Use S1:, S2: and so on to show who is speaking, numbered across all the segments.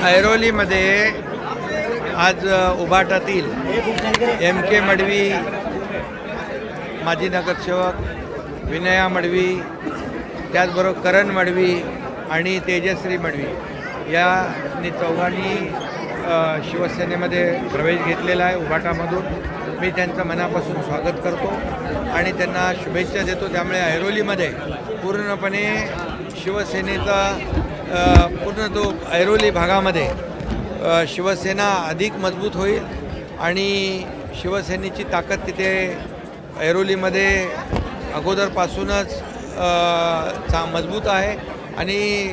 S1: ऐरोलीमध्ये आज उभाटातील MK मडवी, माजी नगरसेवक विनया मडवी, त्याचबरोबर करण मडवी आणि तेजश्री मडवी या चौघांनी शिवसेनेमध्ये प्रवेश घेतलेला आहे उभाटामधून। मी त्यांचं मनापासून स्वागत करतो आणि त्यांना शुभेच्छा देतो। त्यामुळे ऐरोलीमध्ये पूर्णपणे शिवसेनेचा पूर्ण तो ऐरोली भागामध्ये शिवसेना अधिक मजबूत होईल आणि शिवसेनेची ताकद तिथे ऐरोलीमध्ये अगोदरपासूनच मजबूत आहे आणि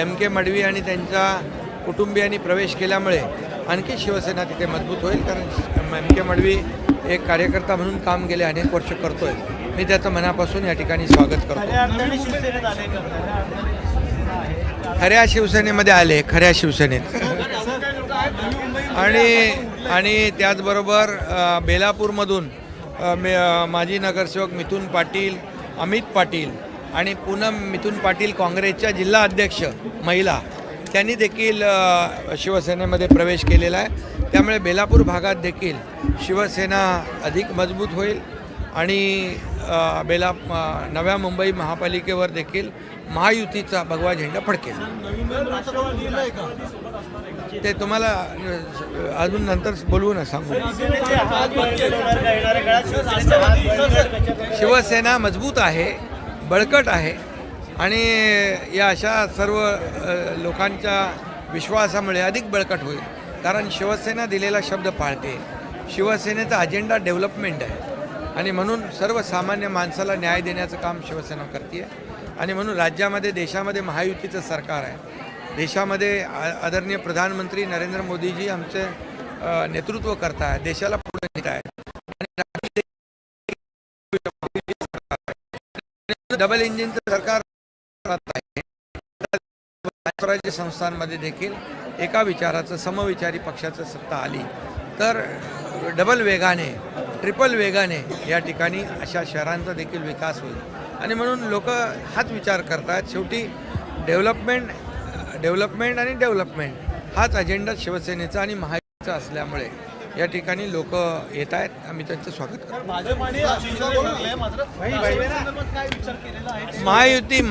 S1: MK मडवी आणि त्यांच्या कुटुंबियांनी प्रवेश केल्यामुळे आणखी शिवसेना तिथे मजबूत होईल। कारण MK मडवी एक कार्यकर्ता म्हणून काम गेले अनेक वर्ष करतोय। मी त्याचं मनापासून या ठिकाणी स्वागत करतो। खऱ्या शिवसेनेमध्ये आले, खऱ्या शिवसेनेत आणि त्याचबरोबर बेलापूरमधून माजी नगरसेवक मिथुन पाटील, अमित पाटील आणि पूनम मिथुन पाटील काँग्रेसच्या जिल्हा अध्यक्ष महिला त्यांनी देखील शिवसेनेमध्ये प्रवेश केलेला आहे। त्यामुळे बेलापूर भागात देखील शिवसेना अधिक मजबूत होईल आणि नव्या मुंबई महापालिकेवर देखील महायुतीचा भगवा झेंडा फडकेल। ते तुम्हाला अजून नंतर बोलवू ना, सांगू। शिवसेना मजबूत आहे, बळकट आहे आणि या अशा सर्व लोकांच्या विश्वासामुळे अधिक बळकट होईल। कारण शिवसेना दिलेला शब्द पाळते। शिवसेनेचा अजेंडा डेव्हलपमेंट आहे आणि म्हणून सर्वसामान्य माणसाला न्याय देण्याचं काम शिवसेना करते आणि म्हणून राज्यामध्ये देशामध्ये महायुतीचं सरकार आहे। देशामध्ये आदरणीय प्रधानमंत्री नरेंद्र मोदीजी आमचे नेतृत्व करत आहेत, देशाला पुढे नेत आहेत आणि डबल इंजिनचं सरकार आहे। स्वराज्य संस्थांमध्ये देखील एका विचाराचं समविचारी पक्षाचं सत्ता आली तर डबल वेगाने, ट्रिपल वेगाने या ठिकाणी अशा शहरांचा देखील विकास होईल आणि म्हणून लोक हाच विचार करतात। शेवटी डेव्हलपमेंट आणि डेव्हलपमेंट हाच अजेंडा शिवसेनेचा आणि महायुतीचा असल्यामुळे या ठिकाणी लोक येत आहेत। आम्ही त्यांचं स्वागत करतो। महायुती